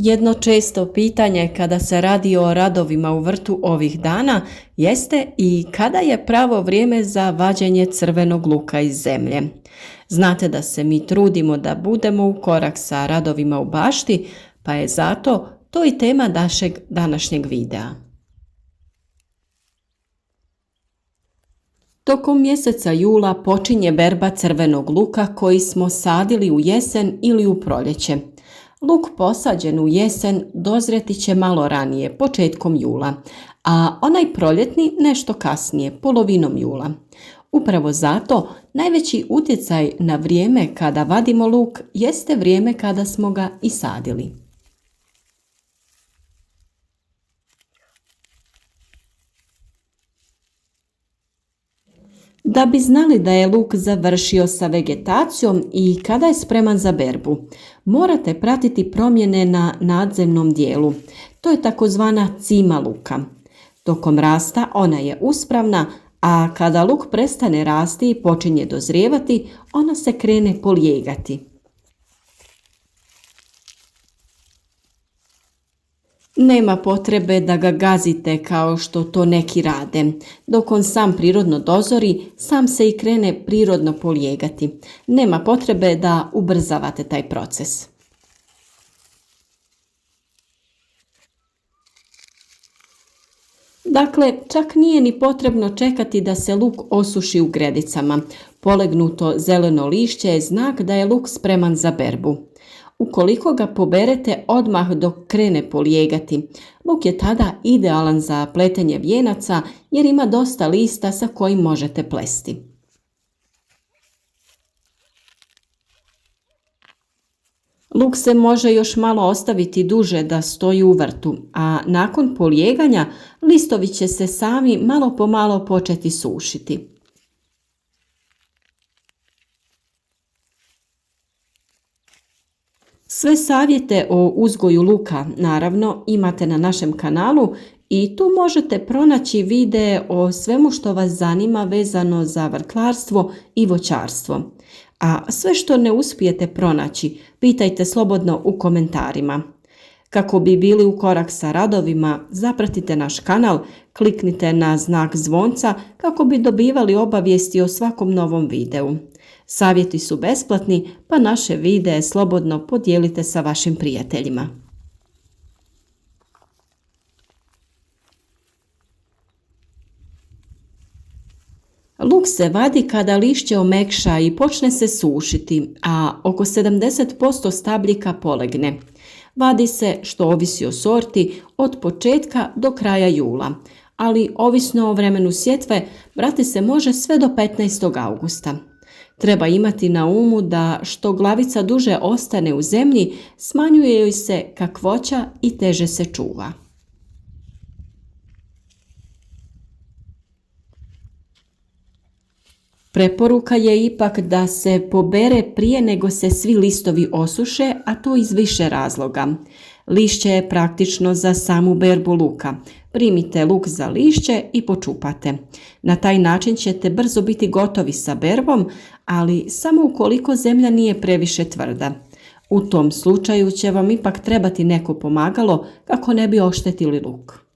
Jedno često pitanje kada se radi o radovima u vrtu ovih dana jeste i kada je pravo vrijeme za vađenje crvenog luka iz zemlje. Znate da se mi trudimo da budemo u korak sa radovima u bašti, pa je zato to i tema našeg današnjeg videa. Tokom mjeseca jula počinje berba crvenog luka koji smo sadili u jesen ili u proljeće. Luk posađen u jesen dozrijeti će malo ranije, početkom jula, a onaj proljetni nešto kasnije, polovinom jula. Upravo zato najveći utjecaj na vrijeme kada vadimo luk jeste vrijeme kada smo ga i sadili. Da bi znali da je luk završio sa vegetacijom i kada je spreman za berbu, morate pratiti promjene na nadzemnom dijelu. To je takozvana cima luka. Tokom rasta ona je uspravna, a kada luk prestane rasti i počinje dozrijevati, ona se krene polijegati. Nema potrebe da ga gazite kao što to neki rade. Dok on sam prirodno dozori, sam se i krene prirodno polijegati. Nema potrebe da ubrzavate taj proces. Dakle, čak nije ni potrebno čekati da se luk osuši u gredicama. Polegnuto zeleno lišće je znak da je luk spreman za berbu. Ukoliko ga poberete odmah dok krene polijegati, luk je tada idealan za pletenje vijenaca jer ima dosta lista sa kojim možete plesti. Luk se može još malo ostaviti duže da stoji u vrtu, a nakon polijeganja listovi će se sami malo po malo početi sušiti. Sve savjete o uzgoju luka, naravno, imate na našem kanalu i tu možete pronaći videe o svemu što vas zanima vezano za vrtlarstvo i voćarstvo. A sve što ne uspijete pronaći, pitajte slobodno u komentarima. Kako bi bili u korak sa radovima, zapratite naš kanal, kliknite na znak zvonca kako bi dobivali obavijesti o svakom novom videu. Savjeti su besplatni, pa naše videe slobodno podijelite sa vašim prijateljima. Luk se vadi kada lišće omekša i počne se sušiti, a oko 70% stabljika polegne. Vadi se, što ovisi o sorti, od početka do kraja jula, ali ovisno o vremenu sjetve, brati se može sve do 15. augusta. Treba imati na umu da što glavica duže ostane u zemlji, smanjuje joj se kakvoća i teže se čuva. Preporuka je ipak da se pobere prije nego se svi listovi osuše, a to iz više razloga. Lišće je praktično za samu berbu luka. Primite luk za lišće i počupate. Na taj način ćete brzo biti gotovi sa berbom, ali samo ukoliko zemlja nije previše tvrda. U tom slučaju će vam ipak trebati neko pomagalo kako ne bi oštetili luk.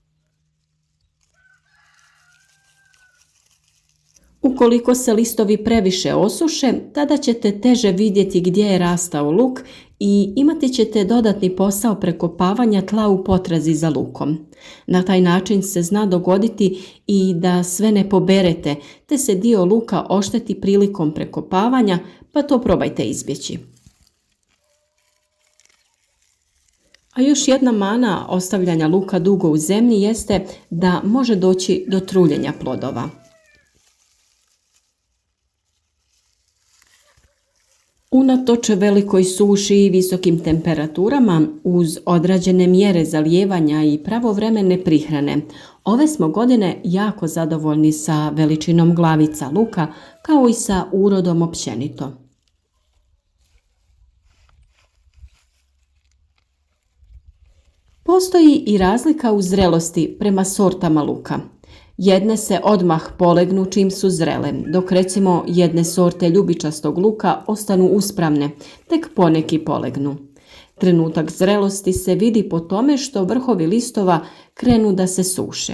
Ukoliko se listovi previše osuše, tada ćete teže vidjeti gdje je rastao luk i imati ćete dodatni posao prekopavanja tla u potrazi za lukom. Na taj način se zna dogoditi i da sve ne poberete, te se dio luka ošteti prilikom prekopavanja, pa to probajte izbjeći. A još jedna mana ostavljanja luka dugo u zemlji jeste da može doći do truljenja plodova. Unatoč velikoj suši i visokim temperaturama, uz odrađene mjere zalijevanja i pravovremene prihrane, ove smo godine jako zadovoljni sa veličinom glavica luka, kao i sa urodom općenito. Postoji i razlika u zrelosti prema sortama luka. Jedne se odmah polegnu čim su zrele, dok recimo jedne sorte ljubičastog luka ostanu uspravne, tek poneki polegnu. Trenutak zrelosti se vidi po tome što vrhovi listova krenu da se suše.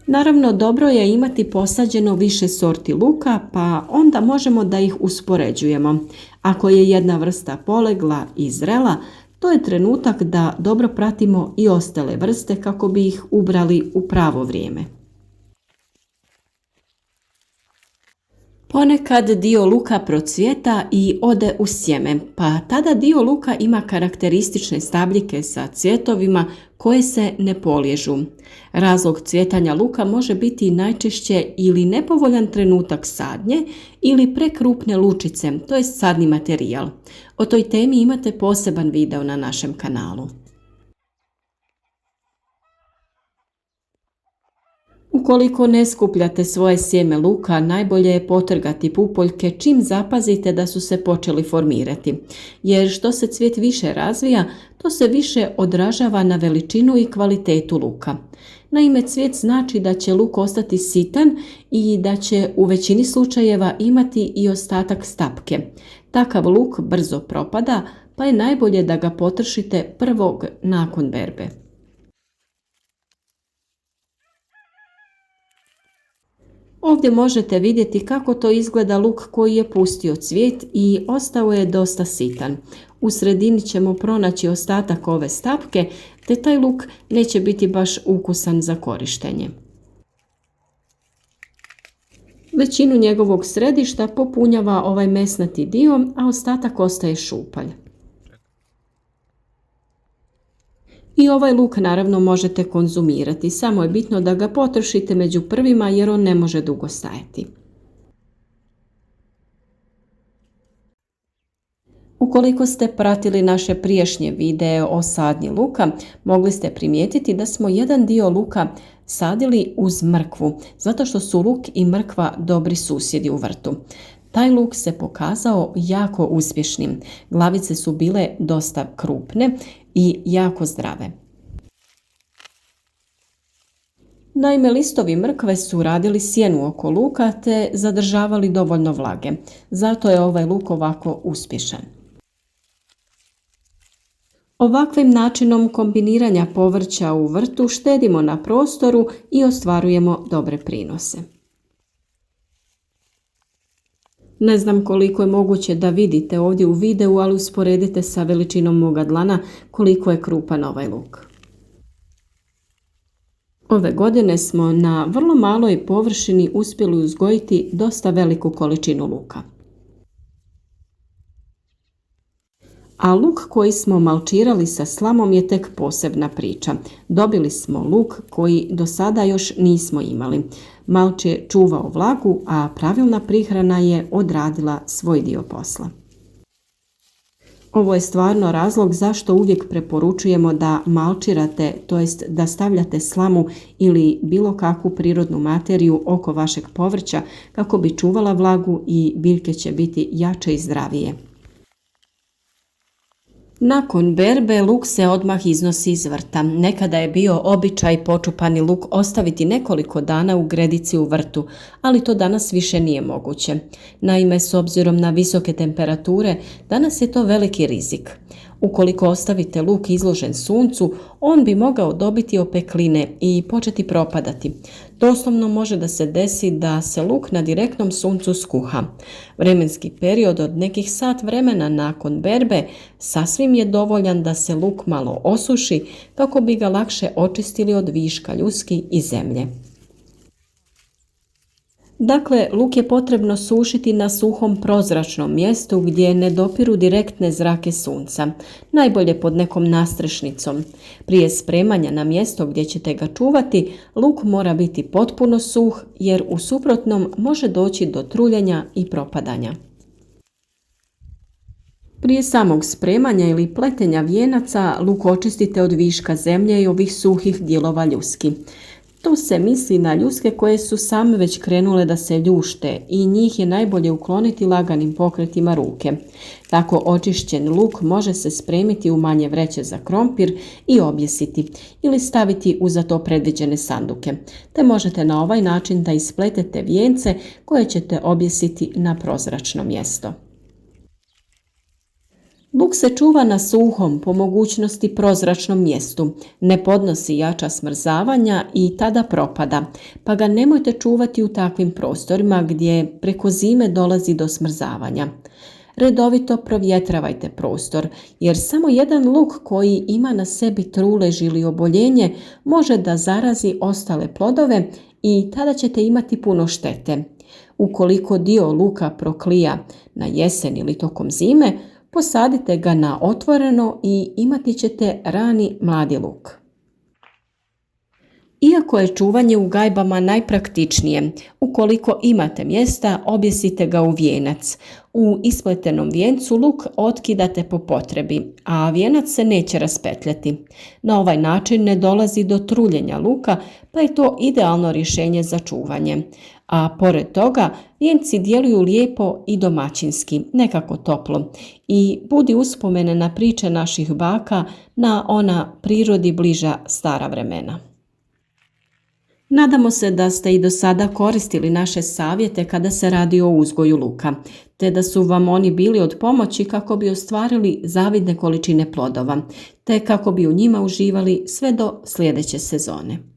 Naravno, dobro je imati posađeno više sorti luka, pa onda možemo da ih uspoređujemo. Ako je jedna vrsta polegla i zrela, to je trenutak da dobro pratimo i ostale vrste kako bi ih ubrali u pravo vrijeme. Ponekad dio luka procvjeta i ode u sjeme, pa tada dio luka ima karakteristične stabljike sa cvjetovima koje se ne poliježu. Razlog cvjetanja luka može biti najčešće ili nepovoljan trenutak sadnje ili prekrupne lučice, to je sadni materijal. O toj temi imate poseban video na našem kanalu. Ukoliko ne skupljate svoje sjeme luka, najbolje je potrgati pupoljke čim zapazite da su se počeli formirati, jer što se cvijet više razvija, to se više odražava na veličinu i kvalitetu luka. Naime, cvijet znači da će luk ostati sitan i da će u većini slučajeva imati i ostatak stapke. Takav luk brzo propada, pa je najbolje da ga potrošite prvog nakon berbe. Ovdje možete vidjeti kako to izgleda luk koji je pustio cvijet i ostao je dosta sitan. U sredini ćemo pronaći ostatak ove stapke, te taj luk neće biti baš ukusan za korištenje. Većinu njegovog središta popunjava ovaj mesnati dio, a ostatak ostaje šupalj. I ovaj luk naravno možete konzumirati, samo je bitno da ga potrošite među prvima jer on ne može dugo stajati. Ukoliko ste pratili naše prijašnje videe o sadnji luka, mogli ste primijetiti da smo jedan dio luka sadili uz mrkvu, zato što su luk i mrkva dobri susjedi u vrtu. Taj luk se pokazao jako uspješnim. Glavice su bile dosta krupne i jako zdrave. Naime, listovi mrkve su radili sjenu oko luka te zadržavali dovoljno vlage. Zato je ovaj luk ovako uspješan. Ovakvim načinom kombiniranja povrća u vrtu štedimo na prostoru i ostvarujemo dobre prinose. Ne znam koliko je moguće da vidite ovdje u videu, ali usporedite sa veličinom moga dlana koliko je krupan ovaj luk. Ove godine smo na vrlo maloj površini uspjeli uzgojiti dosta veliku količinu luka. A luk koji smo malčirali sa slamom je tek posebna priča. Dobili smo luk koji do sada još nismo imali. Malč je čuvao vlagu, a pravilna prihrana je odradila svoj dio posla. Ovo je stvarno razlog zašto uvijek preporučujemo da malčirate, to jest da stavljate slamu ili bilo kakvu prirodnu materiju oko vašeg povrća kako bi čuvala vlagu i biljke će biti jače i zdravije. Nakon berbe luk se odmah iznosi iz vrta. Nekada je bio običaj počupani luk ostaviti nekoliko dana u gredici u vrtu, ali to danas više nije moguće. Naime, s obzirom na visoke temperature, danas je to veliki rizik. Ukoliko ostavite luk izložen suncu, on bi mogao dobiti opekline i početi propadati. Doslovno može da se desi da se luk na direktnom suncu skuha. Vremenski period od nekih sat vremena nakon berbe sasvim je dovoljan da se luk malo osuši kako bi ga lakše očistili od viška ljuski i zemlje. Dakle, luk je potrebno sušiti na suhom prozračnom mjestu gdje ne dopiru direktne zrake sunca, najbolje pod nekom nastrešnicom. Prije spremanja na mjesto gdje ćete ga čuvati, luk mora biti potpuno suh jer u suprotnom može doći do truljenja i propadanja. Prije samog spremanja ili pletenja vijenaca luk očistite od viška zemlje i ovih suhih dijelova ljuski. Tu se misli na ljuske koje su same već krenule da se ljušte i njih je najbolje ukloniti laganim pokretima ruke. Tako očišćen luk može se spremiti u manje vreće za krompir i objesiti ili staviti u za to predviđene sanduke. Te možete na ovaj način da ispletete vijence koje ćete objesiti na prozračno mjesto. Luk se čuva na suhom, po mogućnosti prozračnom mjestu, ne podnosi jača smrzavanja i tada propada, pa ga nemojte čuvati u takvim prostorima gdje preko zime dolazi do smrzavanja. Redovito provjetravajte prostor, jer samo jedan luk koji ima na sebi trulež ili oboljenje može da zarazi ostale plodove i tada ćete imati puno štete. Ukoliko dio luka proklija na jesen ili tokom zime, posadite ga na otvoreno i imati ćete rani mladi luk. Iako je čuvanje u gajbama najpraktičnije, ukoliko imate mjesta, objesite ga u vijenac. U ispletenom vijencu luk otkidate po potrebi, a vijenac se neće raspetljati. Na ovaj način ne dolazi do truljenja luka, pa je to idealno rješenje za čuvanje. A pored toga, vijenci djeluju lijepo i domaćinski, nekako toplo, i budi uspomene na priče naših baka, na ona prirodi bliža stara vremena. Nadamo se da ste i do sada koristili naše savjete kada se radi o uzgoju luka, te da su vam oni bili od pomoći kako bi ostvarili zavidne količine plodova, te kako bi u njima uživali sve do sljedeće sezone.